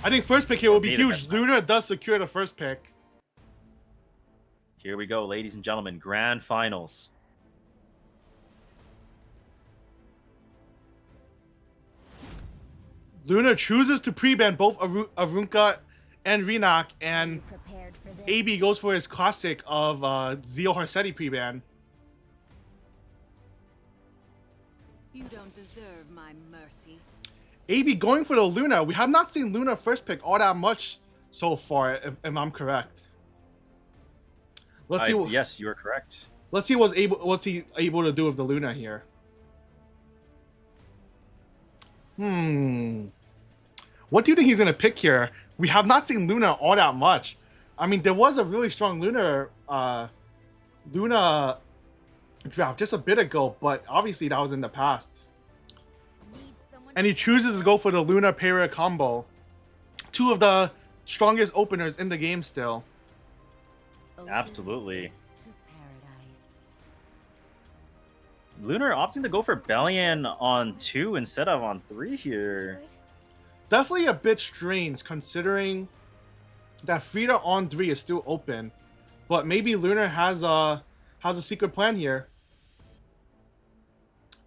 I think first pick here will be huge. Luna does secure the first pick. Here we go, ladies and gentlemen. Grand finals. Luna chooses to pre-ban both Arunka and Renak, and AB goes for his classic of Zeo Harsetti pre-ban. You don't deserve my mercy. AB going for the Luna. We have not seen Luna first pick all that much so far, if I'm correct. Let's see. Yes, you are correct. Let's see what's he able to do with the Luna here. What do you think he's gonna pick here? We have not seen Luna all that much. I mean, there was a really strong Luna draft just a bit ago, but obviously that was in the past. And he chooses to go for the Luna Para combo. Two of the strongest openers in the game still. Absolutely. Lunar opting to go for Bellion on 2 instead of on 3 here. Definitely a bit strange considering that Frida on 3 is still open. But maybe Lunar has a secret plan here.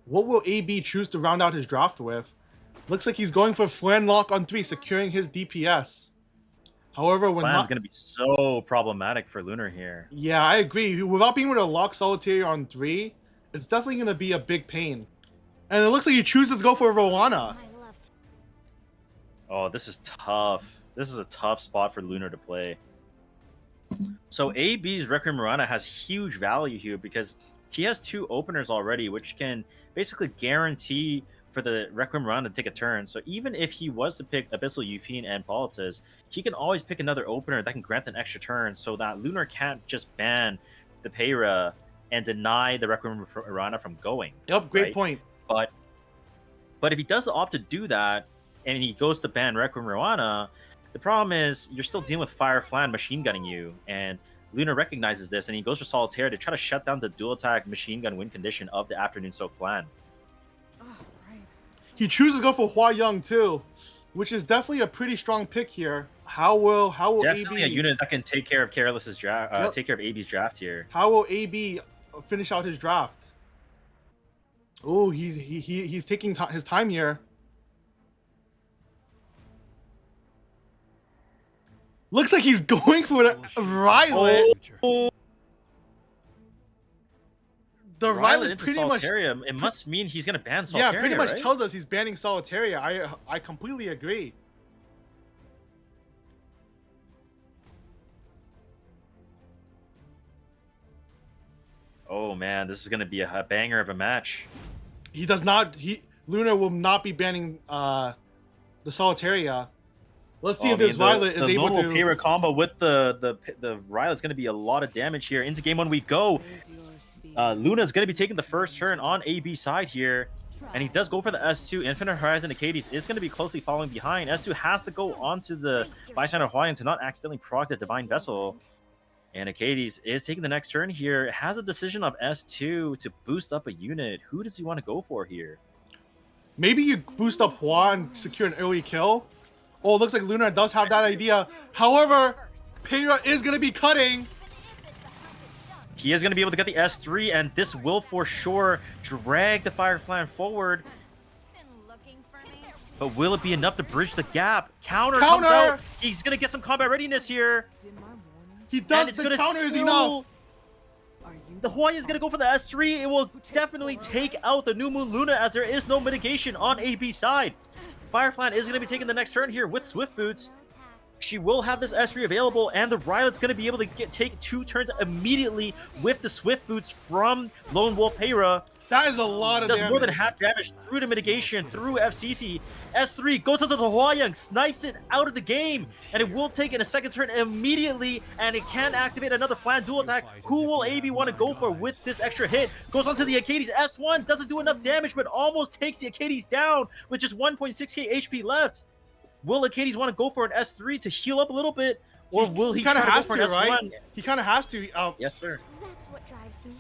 What will AB choose to round out his draft with? Looks like he's going for Flan Lock on 3, securing his DPS. However, when Plan's gonna be so problematic for Lunar here. Yeah, I agree. Without being able to lock Solitaire on 3, it's definitely gonna be a big pain. And it looks like he chooses to go for Rowana. Oh, this is tough. This is a tough spot for Lunar to play. So AB's Requiem Rowana has huge value here because he has 2 openers already, which can basically guarantee for the Requiem Rowana to take a turn. So even if he was to pick Abyssal Yufine and Politis, he can always pick another opener that can grant an extra turn so that Lunar can't just ban the Peyra and deny the Requiem Rowana from going. Yep, great point. But if he does opt to do that, and he goes to ban Requiem Rowana, the problem is you're still dealing with Fire Flan machine gunning you, and Lunar recognizes this, and he goes for Solitaire to try to shut down the dual attack machine gun win condition of the Afternoon Soak Flan. He chooses to go for Hua Young too, which is definitely a pretty strong pick here. How will definitely AB, a unit that can take care of Careless's draft, take care of AB's draft here. How will AB finish out his draft? Oh, he's taking his time here. Looks like he's going for the Rylet. Oh. The Rylet into pretty much. Solitaria, it must mean he's gonna ban Solitaria. Yeah, pretty much right? tells us he's banning Solitaria. I completely agree. Oh man, this is gonna be a banger of a match. He does not. Luna will not be banning the Solitaria. Let's see if this Rylet is able to. The Peyra combo with the Rylet's going to be a lot of damage here. Into game 1 we go. Luna's going to be taking the first turn on AB side here. And he does go for the S2. Infinite Horizon Acades is going to be closely following behind. S2 has to go onto the Bystander Hawaiian to not accidentally proc the Divine Vessel. And Acades is taking the next turn here. Has a decision of S2 to boost up a unit. Who does he want to go for here? Maybe you boost up Hua and secure an early kill. Oh, it looks like Luna does have that idea. However, Peyra is going to be cutting. He is going to be able to get the S3, and this will for sure drag the Fire Flan forward. But will it be enough to bridge the gap? Counter comes out. He's going to get some combat readiness here. He does. The counter is enough. The Hawaiian is going to go for the S3. It will definitely take out the New Moon Luna as there is no mitigation on AB side. Fire Flan is going to be taking the next turn here with Swift Boots. She will have this S3 available, and the Rylet's going to be able to take 2 turns immediately with the Swift Boots from Lone Wolf Peyra. That is a lot of damage. Does more than half damage through the mitigation, through FCC. S3 goes into the Hawaiian, snipes it out of the game, and it will take in a second turn immediately, and it can activate another Flan dual attack. Who will AB want to go for with this extra hit? Goes onto the Acades. S1 doesn't do enough damage, but almost takes the Acades down with just 1.6k HP left. Will Acades want to go for an S3 to heal up a little bit, or will he try to go for an S1? Right? He kind of has to. Yes, sir. That's what drives me.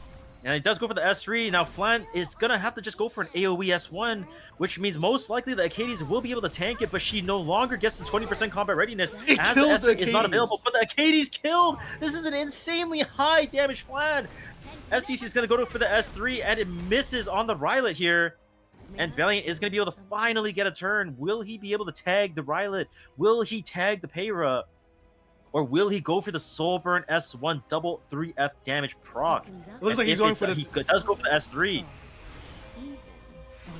And it does go for the S3. Now Flan is going to have to just go for an AoE S1, which means most likely the Acades will be able to tank it, but she no longer gets the 20% combat readiness It as kills the the S3 is not Acades. available. But the Acades killed. This is an insanely high damage Flan. FCC is going to go for the S3, and it misses on the Rylet here. And Valiant is going to be able to finally get a turn. Will he be able to tag the Rylet? Will he tag the Payra? Or will he go for the Soul Burn S1 double 3F damage proc? It looks like he's going for the... He does go for the S3.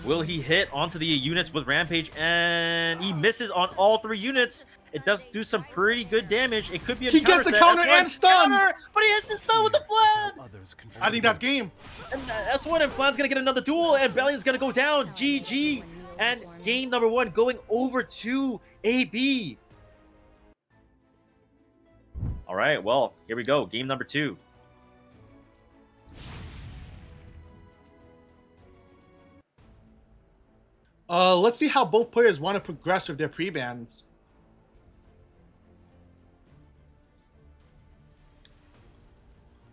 Will he hit onto the units with Rampage? And he misses on all 3 units. It does do some pretty good damage. It could be a He gets the counter S1 and stun! Counter, but he hits the stun with the Flan! I think that's game. And S1 and Flan's going to get another duel, and Valiant's going to go down. GG. And game number 1 going over to AB. All right, well, here we go. Game number 2. Let's see how both players want to progress with their pre-bans.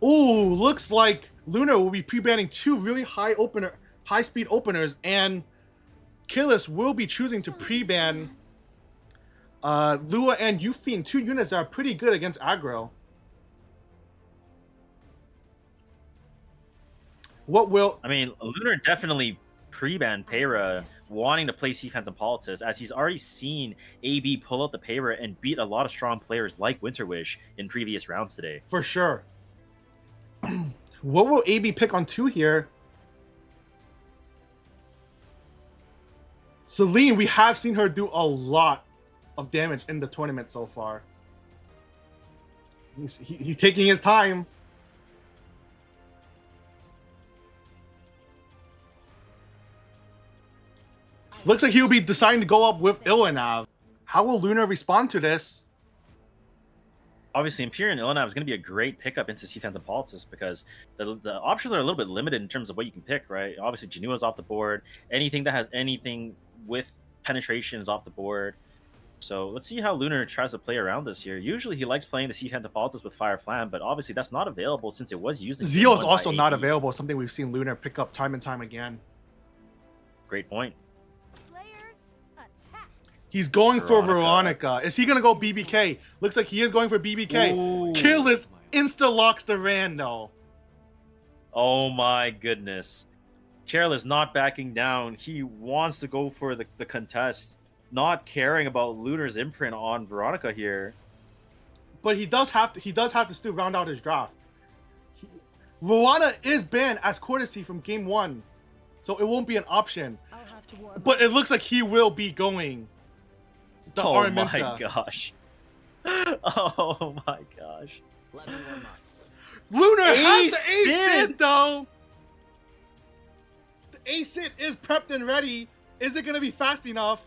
Ooh, looks like Luna will be pre-banning 2 really high-speed openers, and Killis will be choosing to pre-ban Lua and Yufine, 2 units that are pretty good against aggro. What will... I mean, Lunar definitely pre-banned Payra, wanting to play C Phantom Politis, as he's already seen AB pull out the Payra and beat a lot of strong players like Winterwish in previous rounds today. For sure. What will AB pick on 2 here? Celine, we have seen her do a lot of damage in the tournament so far. He's taking his time. Looks like he'll be deciding to go up with Ilanav. How will Luna respond to this? Obviously, Imperial and Ilanav is going to be a great pickup into C Phantom Politis because the options are a little bit limited in terms of what you can pick, right? Obviously, Janua's off the board. Anything that has anything with penetration is off the board. So let's see how Lunar tries to play around this here. Usually, he likes playing the C Phantom Politis with Fire Flam, but obviously that's not available since it was used. Zeal's also not available, something we've seen Lunar pick up time and time again. Great point. He's going for Veronica. Is he going to go BBK? Looks like he is going for BBK. Ooh. Killis insta-locks the Rando. Oh my goodness. Chairless not backing down. He wants to go for the contest, not caring about Lunar's imprint on Veronica here. But he does have to still round out his draft. Verona is banned as courtesy from game 1, so it won't be an option. But it looks like he will be going. Oh Araminta. my gosh. Oh my gosh. Lunar has the Acid! Acid though. The Acid is prepped and ready. Is it going to be fast enough?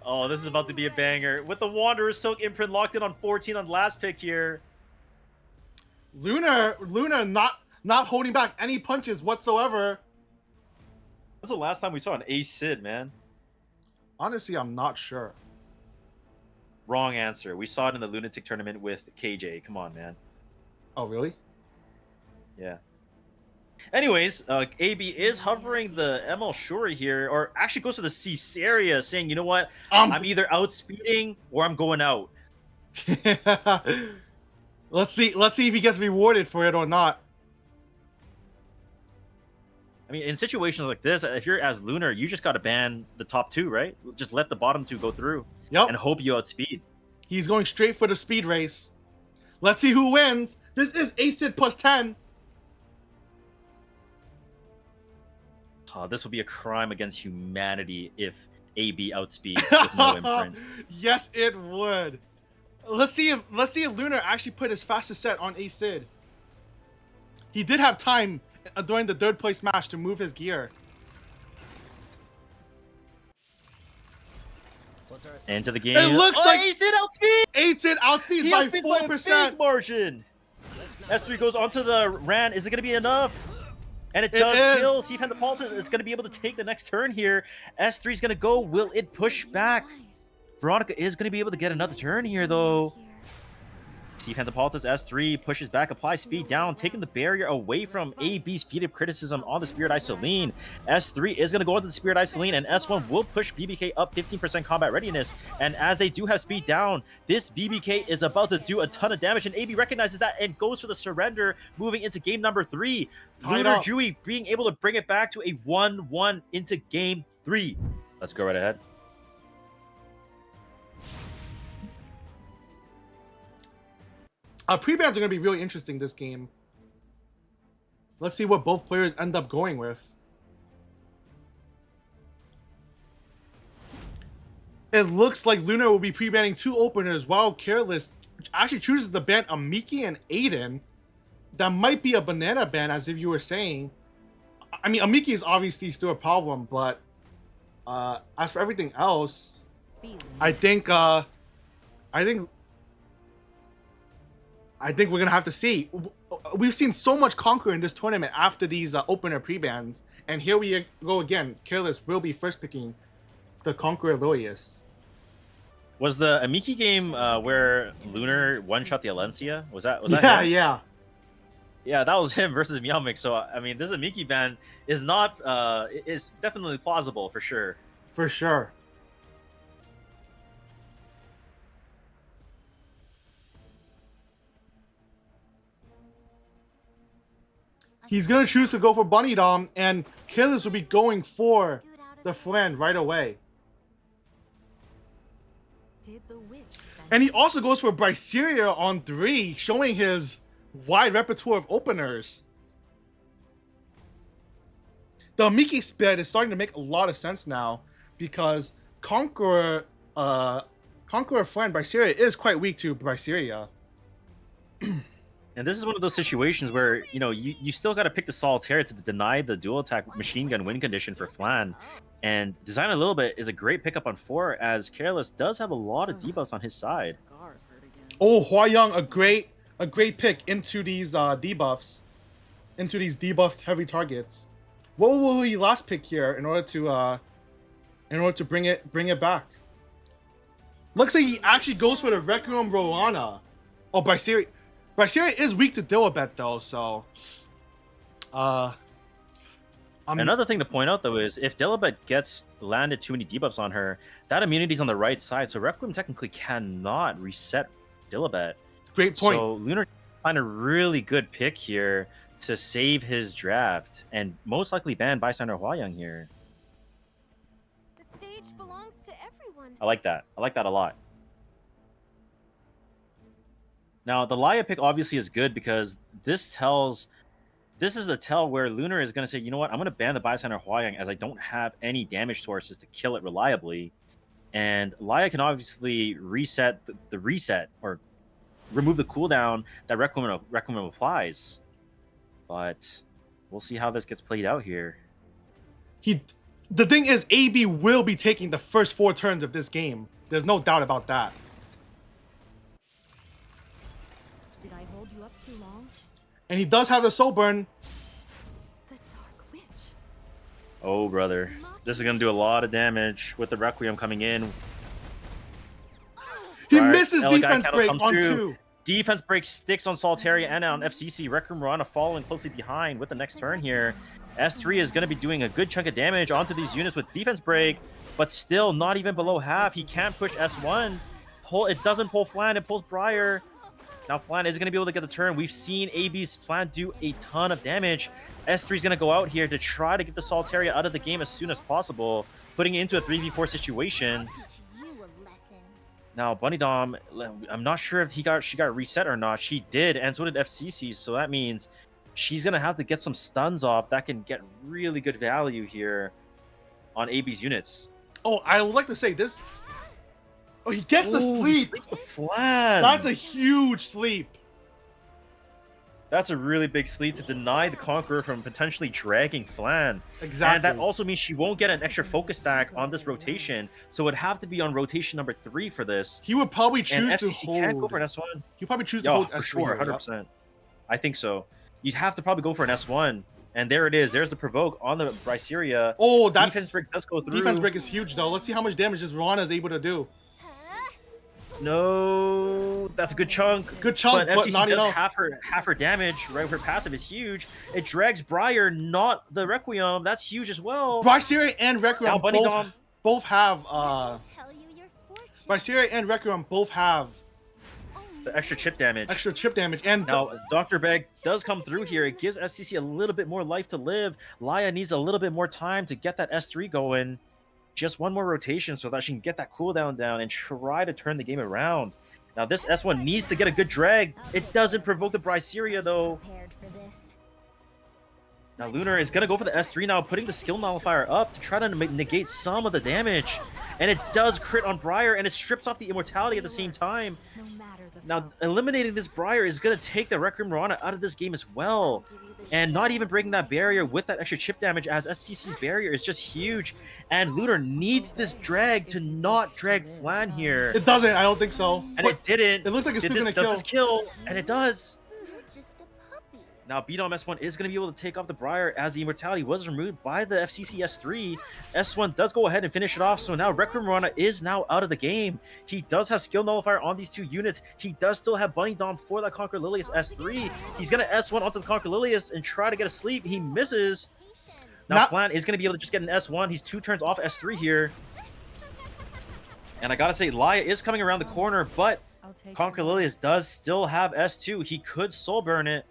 Oh, this is about to be a banger. With the Wanderer's Silk imprint locked in on 14 on last pick here. Lunar not holding back any punches whatsoever. When's the last time we saw an Acid, man? Honestly, I'm not sure. Wrong answer. We saw it in the Lunatic tournament with KJ. Come on, man. Oh, really? Yeah. Anyways, AB is hovering the ML Shuri here, or actually goes to the Caesarea, saying, you know what? I'm either outspeeding or I'm going out. Let's see if he gets rewarded for it or not. I mean, in situations like this, if you're as Lunar, you just got to ban the top 2, right? Just let the bottom 2 go through. Yep. And hope you outspeed. He's going straight for the speed race. Let's see who wins. This is Acid plus 10. This would be a crime against humanity if AB outspeeds with no imprint. Yes, it would. Let's see if Lunar actually put his fastest set on Acid. He did have time during the 3rd place match to move his gear. Into the game. It looks like Acid outspeed! Acid outspeeds by 4%. By a big margin. S3 goes onto the Ran. Is it going to be enough? And it does kill. C Phantom Politis is going to be able to take the next turn here. S3 is going to go. Will it push back? Veronica is going to be able to get another turn here, though. See Phantopolitas S3 pushes back, applies speed down, taking the barrier away from AB's feat of criticism on the Spirit Isoline. S3 is going to go into the Spirit Isoline, and S1 will push BBK up 15% combat readiness. And as they do have speed down, this BBK is about to do a ton of damage, and AB recognizes that and goes for the surrender, moving into game number 3. Lunar Dewey being able to bring it back to a 1-1 into game 3. Let's go right ahead. Pre-bans are going to be really interesting this game. Let's see what both players end up going with. It looks like Luna will be pre-banning 2 openers while Careless actually chooses to ban Amiki and Aiden. That might be a banana ban, as if you were saying. I mean, Amiki is obviously still a problem, but as for everything else, I think we're gonna have to see. We've seen so much Conqueror in this tournament after these opener pre-bans, and here we go again. Careless will be first picking the Conqueror Loius. Was the Amiki game where Lunar one-shot the Alencia? Was that him? Yeah, that was him versus Meowmix. So I mean, this Amiki ban is not is definitely plausible for sure. For sure. He's gonna choose to go for Bunny Dom, and Careless will be going for the Flan right away. And he also goes for Bryceria on 3, showing his wide repertoire of openers. The Miki split is starting to make a lot of sense now, because Conqueror Flan Bryceria is quite weak to Bryceria. And this is one of those situations where, you know, you still got to pick the Solitaire to deny the dual attack machine gun win condition for Flan. And Design a Little Bit is a great pickup on 4, as Careless does have a lot of debuffs on his side. Oh, Hua Young, a great pick into these debuffs, into these debuffed heavy targets. What will he last pick here in order to bring it back? Looks like he actually goes for the Requiem Roana. Oh, Bryceria is weak to Dilibet though, so another thing to point out though is if Dilibet gets landed too many debuffs on her, that immunity's on the right side, so Requiem technically cannot reset Dilibet. Great point. So Lunar find a really good pick here to save his draft and most likely ban Bystander Hua-Young here. The stage belongs to everyone. I like that. I like that a lot. Now, the Laya pick obviously is good because this is a tell where Lunar is going to say, you know what, I'm going to ban the Bystander Hua-Young as I don't have any damage sources to kill it reliably. And Laya can obviously reset the reset or remove the cooldown that Requiem applies. But we'll see how this gets played out here. The thing is, AB will be taking the first 4 turns of this game. There's no doubt about that. Did I hold you up too long? And he does have the Soul Burn. The Dark Witch. Oh, brother. This is going to do a lot of damage with the Requiem coming in. He misses defense break on 2. Defense break sticks on Solitaria and on FCC. Requiem Rana following closely behind with the next turn here. S3 is going to be doing a good chunk of damage onto these units with defense break, but still not even below half. He can't push S1. It doesn't pull Flan, it pulls Briar. Now Flan is going to be able to get the turn. We've seen AB's Flan do a ton of damage. S3 is going to go out here to try to get the Solitaria out of the game as soon as possible, putting it into a 3v4 situation. Now, Bunny Dom, I'm not sure if she got reset or not. She did, and so did FCC, so that means she's going to have to get some stuns off that can get really good value here on AB's units. Oh, I would like to say this. Oh, he gets the sleep. He sleeps the Flan. That's a huge sleep. That's a really big sleep to deny the Conqueror from potentially dragging Flan. Exactly. And that also means she won't get an extra focus stack on this rotation, so it would have to be on rotation number 3 for this. He would probably choose and to FCC hold. can't go for an S1. He'd probably choose to hold for S3 sure, 100%. I think so. You'd have to probably go for an S1, and there it is. There's the provoke on the Bryceria. Oh, that's defense break does go through. Defense break is huge though. Let's see how much damage this Rana is able to do. No, that's a good chunk. Good chunk, but FCC not does enough. half her damage. Right, her passive is huge. It drags Briar, not the Requiem. That's huge as well. Braceria and Now Requiem Bunny Dom. both have Tell you your fortune. Braceria and Requiem both have The extra chip damage. extra chip damage, and Now, Dr. Beg does come through here. It gives FCC a little bit more life to live. Laya needs a little bit more time to get that S3 going. Just one more rotation so that she can get that cooldown down and try to turn the game around. Now, this S1 needs to get a good drag. It doesn't provoke the Braceria, though. Prepared for this. Now, Lunar is going to go for the S3 now, putting the skill nullifier up to try to negate some of the damage. And it does crit on Briar, and it strips off the immortality at the same time. No matter the Now, foe. eliminating this Briar is going to take the Requiem Mirana out of this game as well. And not even breaking that barrier with that extra chip damage, as SCC's barrier is just huge. And Lunar needs this drag to not drag Flan here. it doesn't. I don't think so. And But it didn't. it looks like it's Did still this, gonna does this kill? And it does. You're just a puppy. Now, Bdom S1 is going to be able to take off the Briar as the immortality was removed by the FCC S3. S1 does go ahead and finish it off, so now Requiem Mirana is now out of the game. He does have skill nullifier on these two units. He does still have Bunny Dom for that Conquer Lilius S3. He's going to S1 onto the Conquer Lilius and try to get a sleep. He misses. Now, Not- Flan is going to be able to just get an S1. He's 2 turns off S3 here. And I got to say, Laya is coming around the corner, but Conquer Lilius does still have S2. He could soul burn it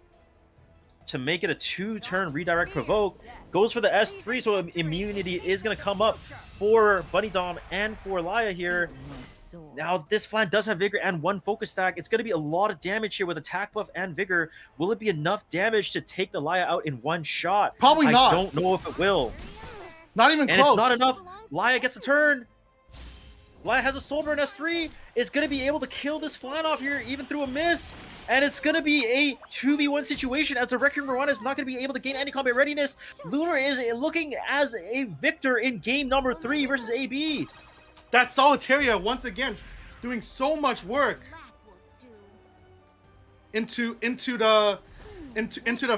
to make it a 2-turn redirect provoke. Goes for the S3, so immunity is going to come up for Bunny Dom and for Laya here. Now, this Flan does have Vigor and 1 focus stack. It's going to be a lot of damage here with attack buff and Vigor. Will it be enough damage to take the Laya out in 1 shot? Probably not. I don't know if it will. Not even And close. it's not enough. Laya gets a turn. Laya has a soul burn S3. Is going to be able to kill this Flan off here, even through a miss. And it's going to be a 2v1 situation as the Requiem Mirana is not going to be able to gain any combat readiness. Lunar is looking as a victor in game number 3 versus AB. That Solitaria once again doing so much work into the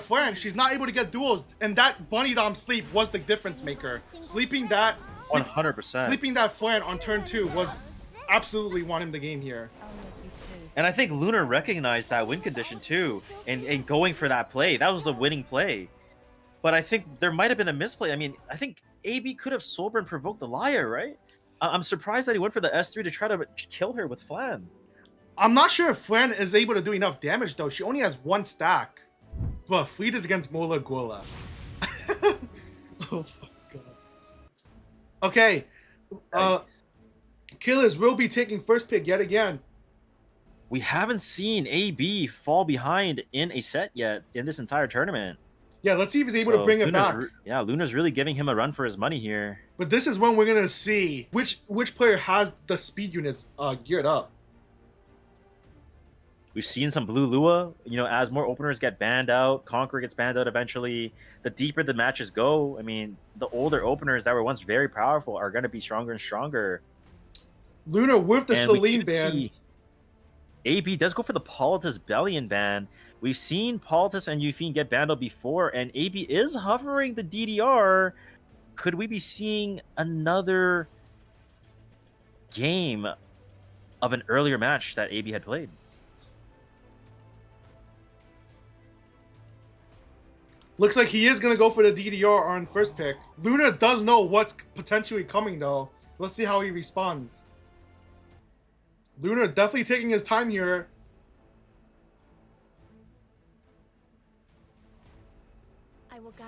Flan. She's not able to get duels, and that Bunny Dom sleep was the difference maker. Sleeping that 100%. sleeping that Flan on turn 2 was absolutely won him the game here. And I think Lunar recognized that win condition too, and going for that play. That was the winning play. But I think there might have been a misplay. I mean, I think AB could have Soulburn provoked the Liar, right? I'm surprised that he went for the S3 to try to kill her with Flan. I'm not sure if Flan is able to do enough damage though. She only has 1 stack. But Fleet is against Mola Gola. Oh my god. Okay. Killers will be taking first pick yet again. We haven't seen AB fall behind in a set yet in this entire tournament. Yeah, let's see if he's able to bring it back. Yeah, Luna's really giving him a run for his money here. But this is when we're gonna see which player has the speed units geared up. We've seen some Blue Lua, as more openers get banned out, Conqueror gets banned out eventually. The deeper the matches go, I mean, the older openers that were once very powerful are going to be stronger and stronger. Luna with the And we Celine could ban. see AB does go for the Politis Bellion ban. We've seen Politis and Yufine get banned out before, and AB is hovering the DDR. Could we be seeing another game of an earlier match that AB had played? Looks like he is gonna go for the DDR on first pick. Luna does know what's potentially coming though. Let's see how he responds. Luna definitely taking his time here.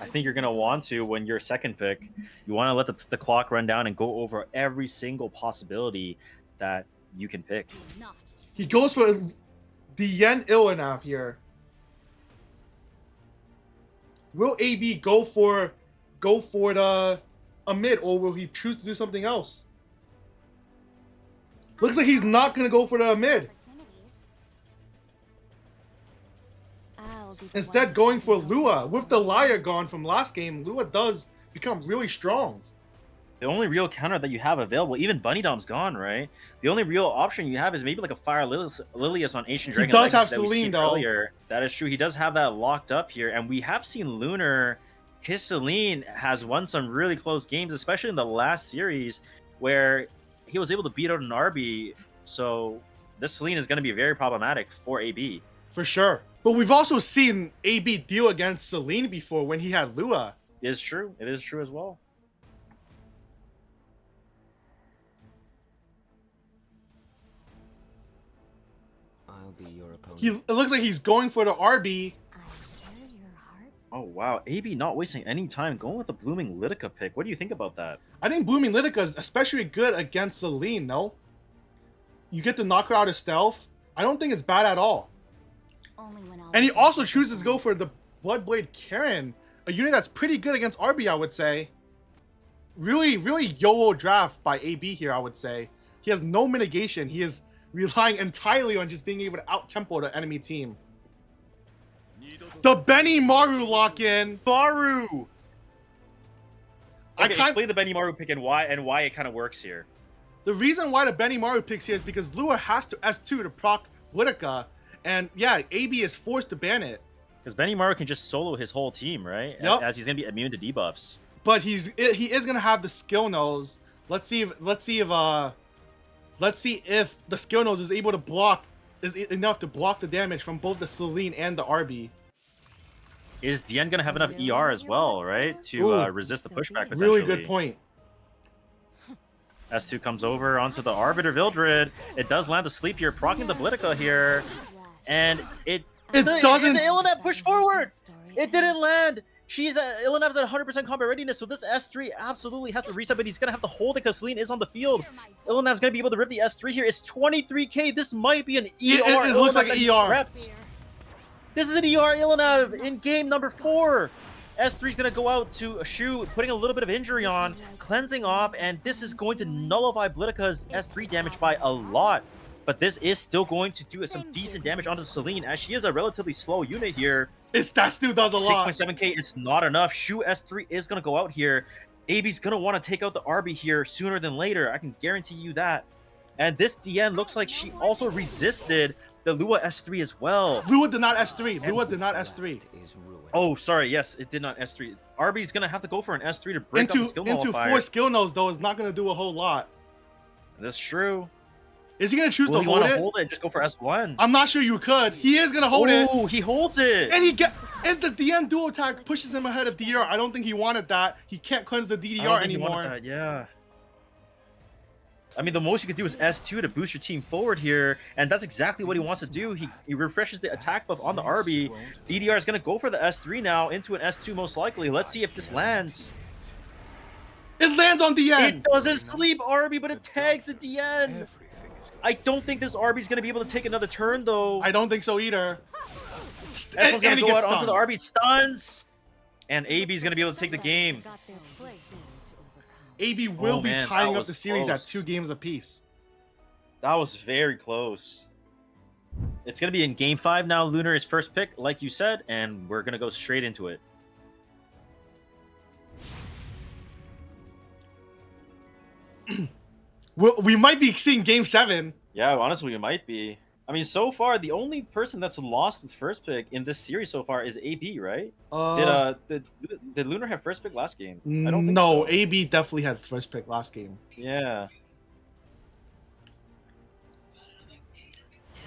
I think you're going to want to, when you're second pick, you want to let the clock run down and go over every single possibility that you can pick. He goes for the Yen Ilanav here. Will AB go for the a mid, or will he choose to do something else? Looks like he's not gonna go for the mid. Instead, going for Lua. With the Liar gone from last game, Lua does become really strong. The only real counter that you have available, even Bunny Dom's gone, right? The only real option you have is maybe like a Fire Lilius on Ancient Dragon. He does Legacy have that we've Celine seen though. Earlier. That is true. He does have that locked up here, and we have seen Lunar. His Celine has won some really close games, especially in the last series where he was able to beat out an RB. So this Celine is going to be very problematic for AB. For sure. But we've also seen AB deal against Celine before when he had Lua. It is true. It is true as well. I'll be your opponent. It looks like he's going for the RB. I hear your heart. Oh, wow. AB not wasting any time going with the Blooming Litica pick. What do you think about that? I think Blooming Litica is especially good against Celine, no? You get to knock her out of stealth. I don't think it's bad at all. Only when I'll And he look also at chooses to the go sun. for the Bloodblade Karen, a unit that's pretty good against RB, I would say. Really, really YOLO draft by AB here, I would say. He has no mitigation. He is relying entirely on just being able to out-tempo the enemy team. The Benny Maru lock-in. Maru! I Okay, can't- explain the Benny Maru pick and why it kind of works here. The reason why the Benny Maru picks here is because Lua has to S2 to proc Litica, and yeah, AB is forced to ban it. Because Benny Maru can just solo his whole team, right? Yup. As he's going to be immune to debuffs. But he is gonna have the skill nose. Let's see if the skill nose is able to block enough to block the damage from both the Celine and the RB. Is Dian going to have enough ER as well, right? To Ooh. resist the pushback Really potentially. good point. S2 comes over onto the Arbiter Vildred. It does land the sleep here, proccing the Politica here. And it doesn't- The Illinev pushed forward! It didn't land! Illinev's at 100% combat readiness, so this S3 absolutely has to reset, but he's going to have to hold it because Celine is on the field. Illinev's going to be able to rip the S3 here. It's 23k. This might be an ER. It looks like Illinev an that ER. prepped. This is an ER Illinev in game number 4. S3's going to go out to Shu, putting a little bit of injury on, cleansing off, and this is going to nullify Blitica's S3 damage by a lot. But this is still going to do some decent damage onto Celine, as she is a relatively slow unit here. That still does a lot. 6.7k, it's not enough. Shu S3 is going to go out here. AB's going to want to take out the RB here sooner than later. I can guarantee you that. And this DN looks like she also resisted the Lua S3 as well. Lua did not S3. Lua did not S3. Is ruined. Oh, sorry. Yes, it did not S3. RB's going to have to go for an S3 to break up the skill Into nullifier. 4 skill nodes, though, is not going to do a whole lot. That's true. Is he going to choose Will to you hold want it? to hold it and just go for S1? I'm not sure you could. He is going to hold it. Oh, he holds it. And the DN dual attack pushes him ahead of DDR. I don't think he wanted that. He can't cleanse the I don't DDR think he wanted anymore. that, yeah. I mean, the most you could do is S2 to boost your team forward here, and that's exactly what he wants to do. He refreshes the attack buff on the RB. DDR is going to go for the S3 now into an S2 most likely. Let's see if this lands. It lands on DN. It doesn't sleep RB, but it tags the DN. I don't think this RB is going to be able to take another turn, though. I don't think so either. S1's And going he to go out gets onto the stunned. RB, stuns. And AB is going to be able to take the game. Got their place. AB will Oh, be man, tying that up the was series close. at 2 games apiece. That was very close. It's going to be in game 5 now. Lunar is first pick, like you said, and we're going to go straight into it. We might be seeing game 7. Yeah, honestly, we might be. I mean, so far, the only person that's lost with first pick in this series so far is AB, right? Did Lunar have first pick last game? I don't think no, so. AB definitely had first pick last game. Yeah.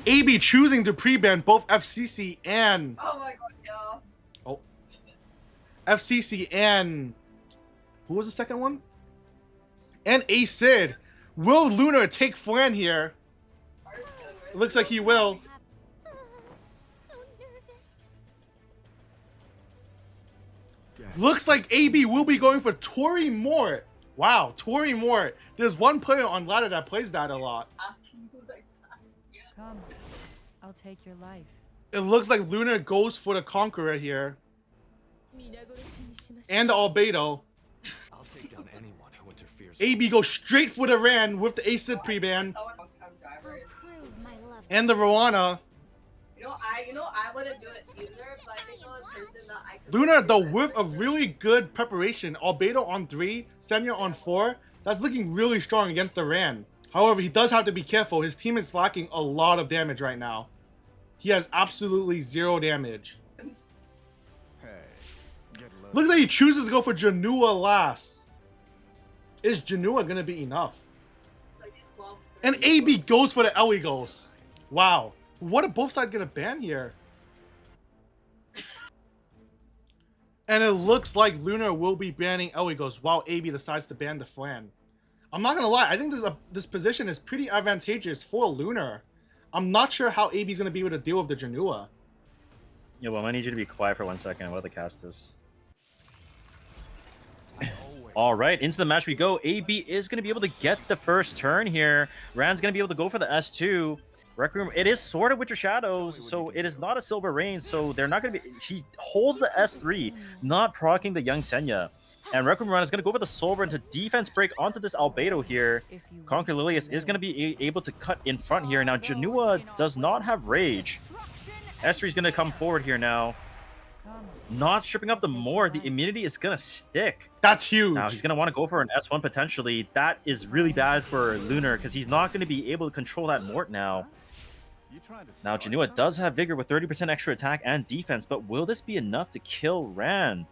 AB choosing to pre-ban both FCC and Oh my god, no. FCC and who was the second one? And Acid. Will Lunar take Flan here? It looks like he will. So nervous. Looks like AB will be going for Tori Mort. Wow, Tori Mort. There's one player on ladder that plays that a lot. Asking who like that. Come, I'll take your life. It looks like Lunar goes for the Conqueror here. And the Albedo. I'll take down anyone who interferes. AB goes straight for the Ran with the Acid pre-ban. Someone I'm driver. I'll prove my love. And the Rowana. I wouldn't do it either, but I think the only person that I could Lunar, though, with a really good preparation. Albedo on 3, Senya on 4. That's looking really strong against the Ran. However, he does have to be careful. His team is lacking a lot of damage right now. He has absolutely 0 damage. Looks like he chooses to go for Janua last. Is Janua going to be enough? like 12. And AB goes for the Ellie Ghost. Wow. What are both sides gonna ban here? And it looks like Lunar will be banning Eligos while AB decides to ban the Flan. I'm not gonna lie, I think this position is pretty advantageous for Lunar. I'm not sure how AB's gonna be able to deal with the Janua. Yeah, well, I need you to be quiet for 1 second while the cast is. All right, into the match we go. AB is going to be able to get the first turn here. Rand's going to be able to go for the S2. Rec Room, it is Sword of Winter Shadows, so it is not a Silver Rain, so they're not going to be... She holds the S3, not proccing the Young Senya. And Rec Room Run is going to go for the Soulburn to defense break onto this Albedo here. Conquer Lilius is going to be able to cut in front here. Now, Janua does not have Rage. S3 is going to come forward here now. Not stripping up the Mort, the immunity is going to stick. That's huge. Now, he's going to want to go for an S1 potentially. That is really bad for Lunar because he's not going to be able to control that Mort now. Now, Janua does have Vigor with 30% extra attack and defense, but will this be enough to kill Ran?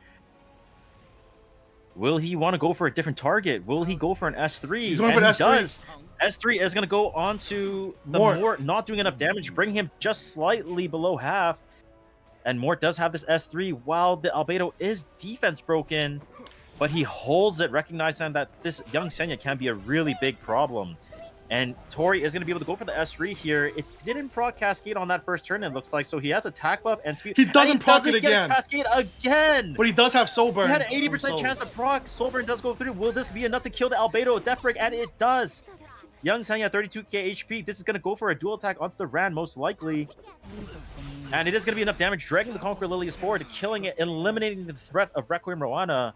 Will he want to go for a different target? Will he go for an S3? He's going for an S3. Does. S3 is going to go onto the Mort, not doing enough damage, bring him just slightly below half. And Mort does have this S3 while the Albedo is defense broken, but he holds it, recognizing that this Young Senya can be a really big problem. And Tori is going to be able to go for the S3 here. It didn't proc Cascade on that first turn, it looks like, so he has attack buff and speed. He doesn't proc it get again. Cascade again! But he does have Soulburn. He had an 80% chance to proc. Soulburn does go through. Will this be enough to kill the Albedo? Death Break, and it does. Young Senya, 32k HP. This is going to go for a dual attack onto the Ran, most likely. And it is going to be enough damage, dragging the Conqueror Lilius forward, killing it, eliminating the threat of Requiem Rowana.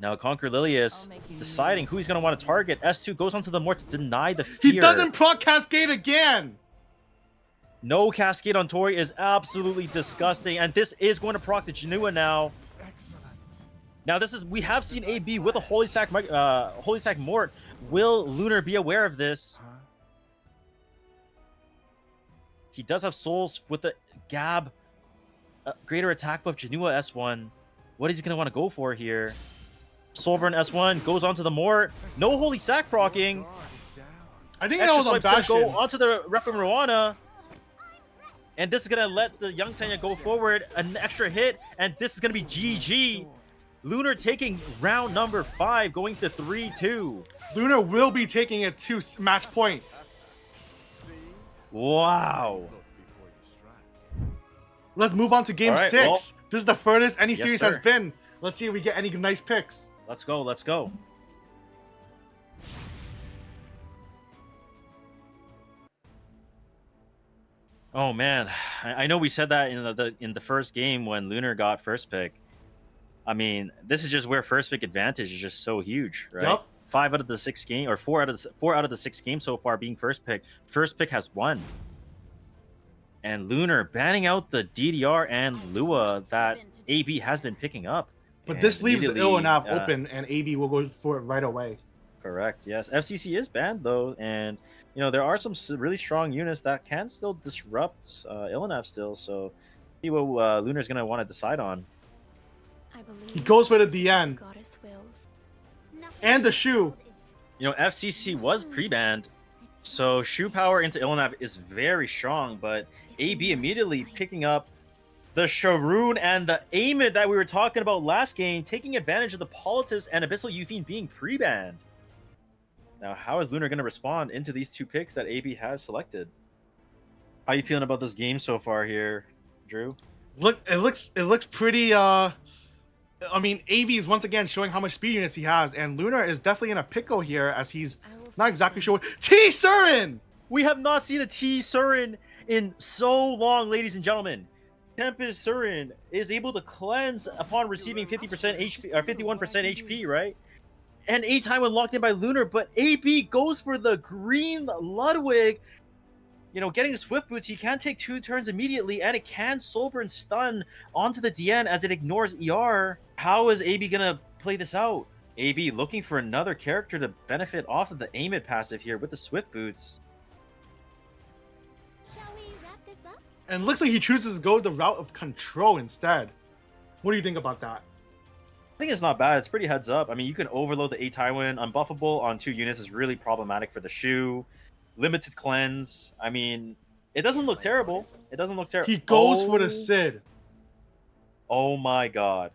Now, Conqueror Lilius deciding who he's going to want to target. S2 goes onto the Mort to deny the fear. He doesn't proc Cascade again! No Cascade on Tori is absolutely disgusting. And this is going to proc the Janua now. Now, we have seen AB with a Holy Sack Mort. Will Lunar be aware of this? He does have Souls with the Gab. Greater attack buff, Janua S1. What is he going to want to go for here? Soulburn S1 goes onto the Mort. No Holy Sack proccing. I think that was on Bastion. Go onto the Requiem Rowana. And this is going to let the Young Senya go forward. An extra hit. And this is going to be GG. Lunar taking round number 5, going to 3-2. Lunar will be taking it to match point. Wow. Let's move on to game 6. Well, this is the furthest any yes, series sir. has been. Let's see if we get any nice picks. Let's go. Let's go. Oh man, I know we said that in the first game when Lunar got first pick. I mean, this is just where first pick advantage is just so huge, right? Yep. 5 out of the 6 games, or 4 out of the 6 games so far being first pick. First pick has won. And Lunar banning out the DDR and Lua that AB has been picking up. But And this leaves the immediately, Illinav open, and AB will go for it right away. Correct. Yes, FCC is banned though, and you know there are some really strong units that can still disrupt Illinav still. So, see what Lunar's gonna want to decide on. He goes for the DN and the shoe. You know, FCC was pre-banned, so shoe power into Illinav is very strong. But AB immediately picking up the Sharoon and the Amid that we were talking about last game, taking advantage of the Politis and Abyssal Euphine being pre-banned. Now, how is Lunar going to respond into these 2 picks that AB has selected? How you feeling about this game so far here, Drew? It looks pretty. I mean, AB is once again showing how much speed units he has, and Lunar is definitely in a pickle here as he's not exactly sure. T Surin! We have not seen a T Surin in so long, ladies and gentlemen. Tempest Surin is able to cleanse upon receiving 50% HP or 51% HP, right? And a time when locked in by Lunar, but AB goes for the green Ludwig. You know, getting Swift Boots, he can take 2 turns immediately, and it can Soulburn stun onto the DN as it ignores ER. How is AB gonna play this out? AB looking for another character to benefit off of the Amid passive here with the Swift Boots. Shall we wrap this up? And it looks like he chooses to go the route of control instead. What do you think about that? I think it's not bad. It's pretty heads up. I mean, you can overload the A Tywin. Unbuffable on 2 units is really problematic for the shoe. limited cleanse. I mean, it doesn't look terrible. It doesn't look terrible. He goes for the Sid. Oh my god.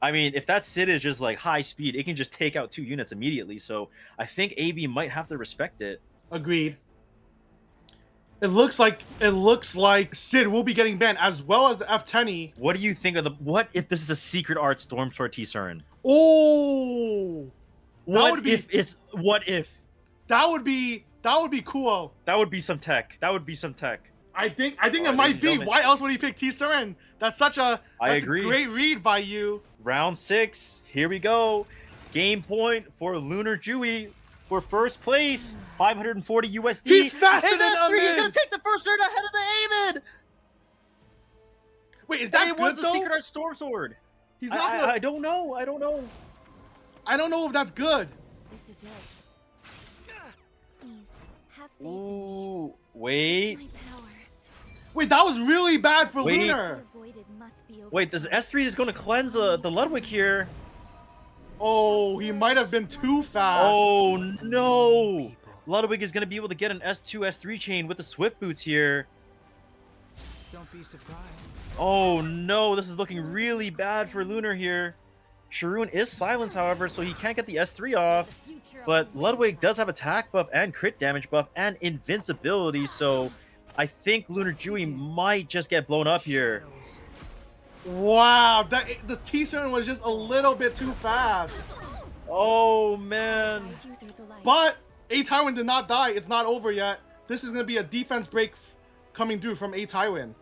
I mean, if that Sid is just like high speed, it can just take out 2 units immediately. So I think AB might have to respect it. Agreed. It looks like Sid will be getting banned as well as the F10E. What do you think of the? What if this is a secret art Stormsword T-Surin? Oh, What would be- if it's? What if? that would be cool. That would be some tech. That would be some tech. I think Alright, it ladies might and be. gentlemen. Why else would he pick T Surin? That's a agree. great read by you. Round 6. Here we go. Game point for Lunar Chewy for first place. 540 USD. He's faster and than S3 is Amid. gonna take the first turn ahead of the Amid. Wait, is And that it good was the though? secret art Stormsword. He's not. I don't know. I don't know. I don't know if that's good. This is it. Please, have faith in Ooh, wait. my power. Wait, that was really bad for Wait. Lunar. The avoided must be Wait, this overcome. S3 is going to cleanse the Ludwig here. Oh, he might have been too fast. Oh no! People. Ludwig is going to be able to get an S2, S3 chain with the Swift Boots here. Don't be surprised. Oh no, this is looking really bad for Lunar here. Sharoon is silenced, however, so he can't get the S3 off. But Ludwig does have attack buff and crit damage buff and invincibility, so I think Lunar Chewy might just get blown up here. Wow, the T Surin was just a little bit too fast. Oh man. Guide you through the light. But A Tywin did not die. It's not over yet. This is gonna be a defense break coming through from A Tywin.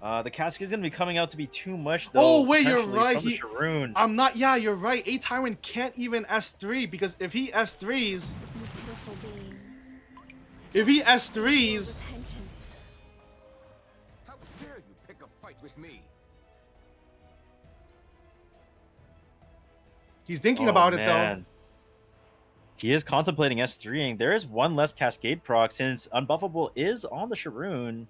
The Cascade is going to be coming out to be too much, though. Oh, wait, you're potentially, right. from the Sharoon. I'm not. Yeah, you're right. A Tywin can't even S3 because if he S3s, You pitiful beings. if he S3s, Repentance. How dare you pick a fight with me? he's thinking about it though. Man. He is contemplating S3ing. There is one less Cascade proc since Unbuffable is on the Sharoon.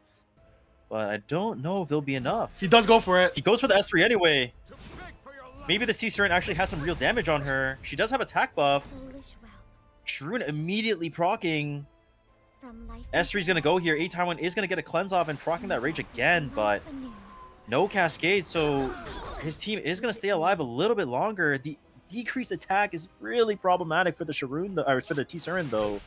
But I don't know if it'll be enough. He does go for it. He goes for the S3 anyway. To beg for your life. Maybe the T-Surin actually has some real damage on her. She does have attack buff. Foolish whelp. Sharoon immediately proccing. From life S3's going to go here. A Tywin is going to get a cleanse off and proccing that rage again, but anew. no Cascade, so his team is going to stay alive a little bit longer. The decreased attack is really problematic for the Sharoon, or for the T-Surin, though.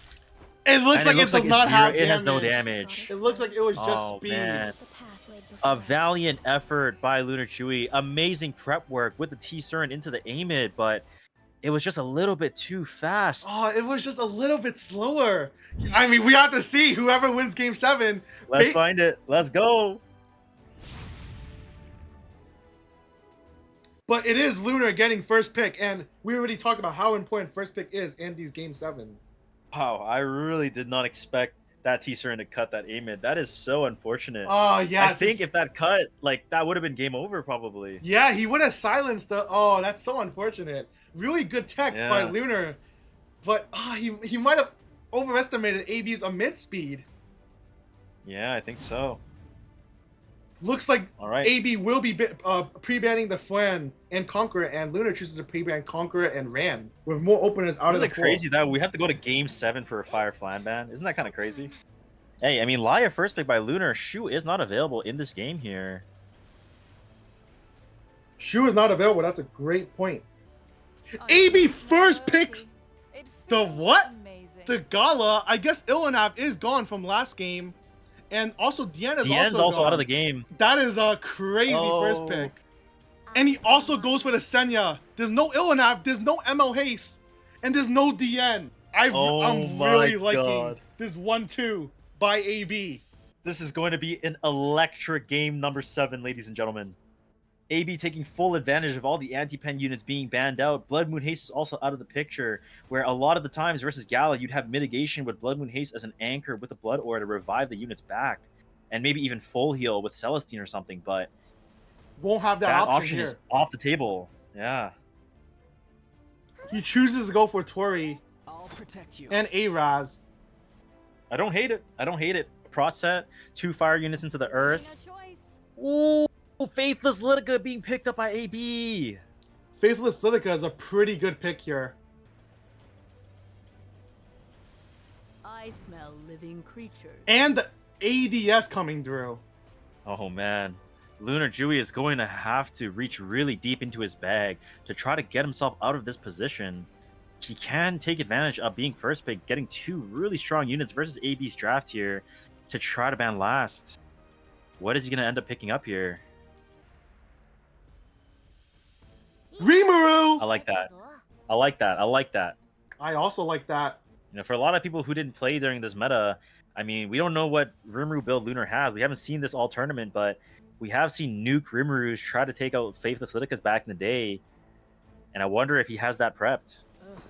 It looks And like it does not have it has no damage. damage. It looks like it was just Oh, speed. man. The path laid before A us. valiant effort by Lunar Chewy. Amazing prep work with the T-Surin into the Amid, but it was just a little bit too fast. Oh, it was just a little bit slower. I mean, we have to see whoever wins Game 7. Let's ba- find it. Let's go. But it is Lunar getting first pick, and we already talked about how important first pick is in these Game 7s. Wow, I really did not expect that T-Surin to cut that Amid. That is so unfortunate. Oh, yeah. I think if that cut, like, that would have been game over, probably. Yeah, he would have silenced the. Oh, that's so unfortunate. Really good tech by Yeah. Lunar, but he might have overestimated AB's Amid speed. Yeah, I think so. Looks like All right. AB will be pre-banning the Flan and Conqueror, and Lunar chooses to pre-ban Conqueror and Ran with more openers out Isn't of the it crazy that we have to go to game 7 for a Fire Flan ban? Isn't that kind of crazy? Hey, I mean, Laya first pick by Lunar. Shu is not available in this game here. Shu is not available. That's a great point. Oh, AB it's first lovely. picks It the feels what? Amazing. the Gala. I guess Ilanav is gone from last game, and also Deanna's Dian's also also gone. out of the game. That is a crazy first Oh. pick. And he also goes for the Senya. There's no Ilanav, there's no ML Haste, and there's no DN. Oh I'm my really liking God. this 1-2 by AB. This is going to be an electric game number 7, ladies and gentlemen. AB taking full advantage of all the anti-pen units being banned out. Blood Moon Haste is also out of the picture, where a lot of the times versus Gala, you'd have mitigation with Blood Moon Haste as an anchor with the Blood Aura to revive the units back. And maybe even full heal with Celestine or something, but Won't have that, that option, option here. is off the table. Yeah. He chooses to go for Tori I'll protect you. and Araz. I don't hate it. I don't hate it. Prot set, 2 fire units into the earth. No choice. Ooh, Faithless Litica being picked up by AB. Faithless Litica is a pretty good pick here. I smell living creatures. And the ADS coming through. Oh man. Lunar Dewey is going to have to reach really deep into his bag to try to get himself out of this position. He can take advantage of being first pick, getting two really strong units versus AB's draft here to try to ban last. What is he going to end up picking up here? Rimuru! I like that. I like that. I like that. I also like that. You know, for a lot of people who didn't play during this meta, I mean, we don't know what Rimuru build Lunar has. We haven't seen this all tournament, but we have seen nuke Rimurus try to take out Faithless Lyticus back in the day. And I wonder if he has that prepped. Ugh,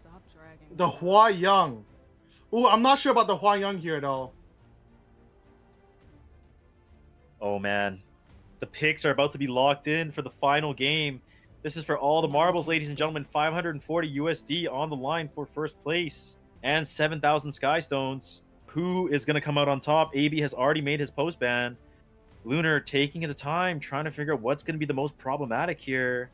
stop dragging. The Hua Young. Ooh, I'm not sure about the Hua Young here, though. Oh, man. The picks are about to be locked in for the final game. This is for all the marbles, ladies and gentlemen. 540 USD on the line for first place. And 7,000 Sky Stones. Who is going to come out on top? AB has already made his post ban. Lunar taking the time, trying to figure out what's going to be the most problematic here.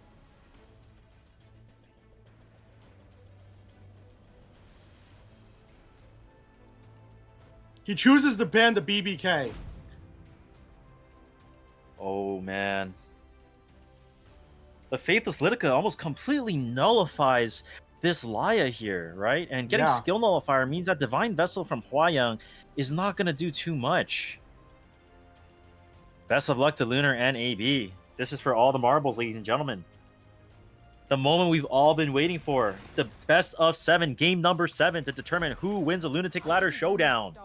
He chooses to ban the BBK. Oh, man. The Faithless Lytica almost completely nullifies this Laya here, right? And getting Yeah. Skill Nullifier means that Divine Vessel from Huayang is not going to do too much. Best of luck to Lunar and AB. This is for all the marbles, ladies and gentlemen. The moment we've all been waiting for. The best of 7, game number 7, to determine who wins a Lunatic Ladder Showdown.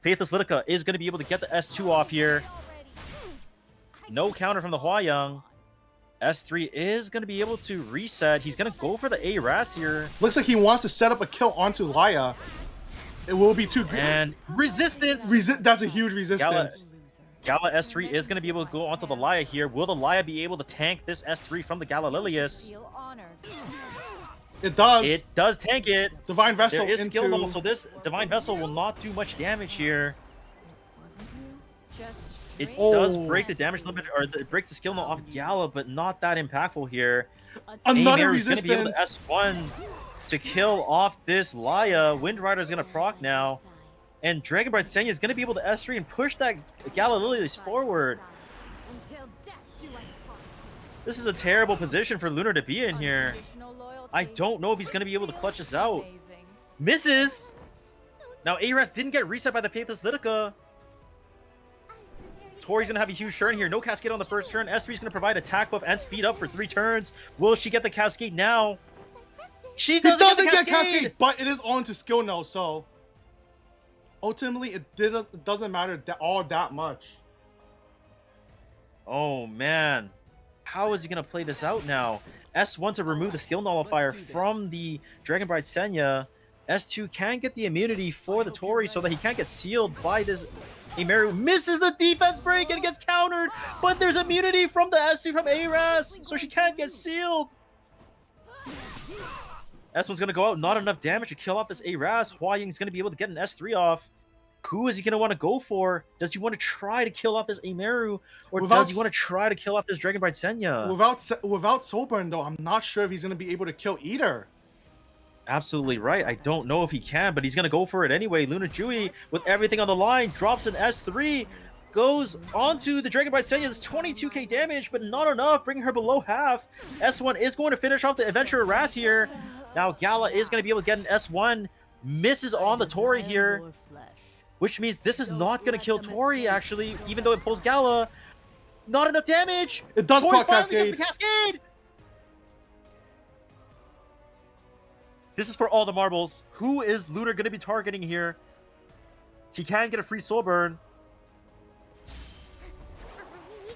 Faithless Lytica is going to be able to get the S2 off here. No counter from the Huayang. S3 is going to be able to reset. He's going to go for the ARAS here. Looks like he wants to set up a kill onto Laya. It will be too good. And resistance! That's a huge resistance. Gala S3 is going to be able to go onto the Laya here. Will the Laya be able to tank this S3 from the Gala Lilius? Feel honored. It does. It does tank it. Divine Vessel There is into... skill level, so this Divine Vessel will not do much damage here. Wasn't you? Just It Oh. does break the damage limit, or it breaks the skill level off Gala, but not that impactful here. Another Aimeru is going to be able resistance. to S1 to kill off this Laya. Wind Rider is going to proc now. And Dragon Bright Senya is going to be able to S3 and push that Gala Lilius forward. Until death do I part. This is a terrible position for Lunar to be in here. unconditional loyalty. I don't know if he's going to be able to clutch this out. Amazing. Misses! Now ARAS didn't get reset by the Faithless Lytica. Tori's going to have a huge turn here. No Cascade on the first turn. S3 is going to provide attack buff and speed up for 3 turns. Will she get the Cascade now? She He doesn't, doesn't get get Cascade, but it is on to skill now, so... Ultimately, it doesn't matter all that much. Oh, man. How is he going to play this out now? S1 to remove the skill nullifier from the Dragon Bright Senya. S2 can get the immunity for the Tori so that he can't get sealed by this Aimeru. Misses the defense break and gets countered, but there's immunity from the S2 from ARAS, so she can't get sealed. S1's going to go out. Not enough damage to kill off this ARAS. Huaying's going to be able to get an S3 off. Who is he going to want to go for? Does he want to try to kill off this Aimeru? Or does he want to try to kill off this Dragon Bright Senya? Without Soulburn, though, I'm not sure if he's going to be able to kill either. Absolutely right. I don't know if he can, but he's going to go for it anyway. Luna Jui, with everything on the line, drops an S3. Goes onto the Dragon Bright Senya. It's 22k damage, but not enough, bringing her below half. S1 is going to finish off the Adventurer Ras here. Now Gala is going to be able to get an S1. Misses on the Tori here, which means this is not going to kill Tori, actually, even though it pulls Gala. Not enough damage. It does Tori proc finally Cascade. gets the Cascade. This is for all the marbles. Who is Lunar going to be targeting here? He can get a free soul burn.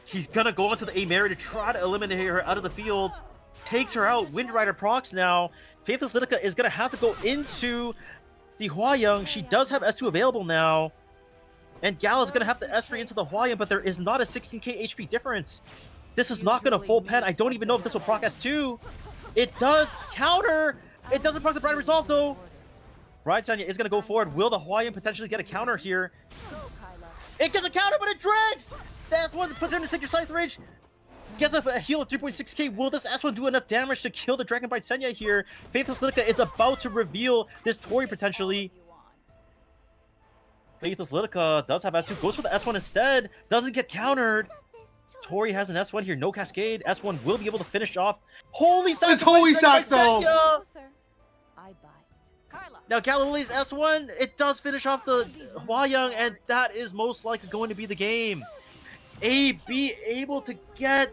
He's going to go onto the Aimeru to try to eliminate her out of the field. Takes her out. Wind Rider procs now. Faithless Lytica is going to have to go into the Huayang. She does have S2 available now. And Gala's going to have to S3 into the Huayang, but there is not a 16k HP difference. This is not going to full pen. I don't even know if this will proc S2. It does counter. It doesn't proc the Bright Resolve, though. Bright Senya is going to go forward. Will the Huayang potentially get a counter here? It gets a counter, but it drags! The S1 puts her in the Sacred Scythe range. Gets a heal of 3.6k. Will this S1 do enough damage to kill the Dragon Bright Senya here? Faithless Lytica is about to reveal this Tori potentially. Faithless Litica does have S2, goes for the S1 instead, doesn't get countered. Tori has an S1 here, no Cascade. S1 will be able to finish off. Holy sacrifice! It's holy ready by sack, though. Senya! Closer. I bite. Carla. Now Galilee's S1, it does finish off the Hwayoung, and that is most likely going to be the game. AB able to get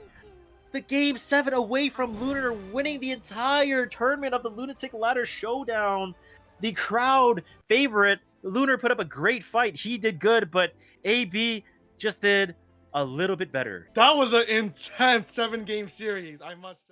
the game 7 away from Lunar, winning the entire tournament of the Lunatic Ladder Showdown. The crowd favorite. Lunar put up a great fight. He did good, but AB just did a little bit better. That was an intense 7-game series, I must say.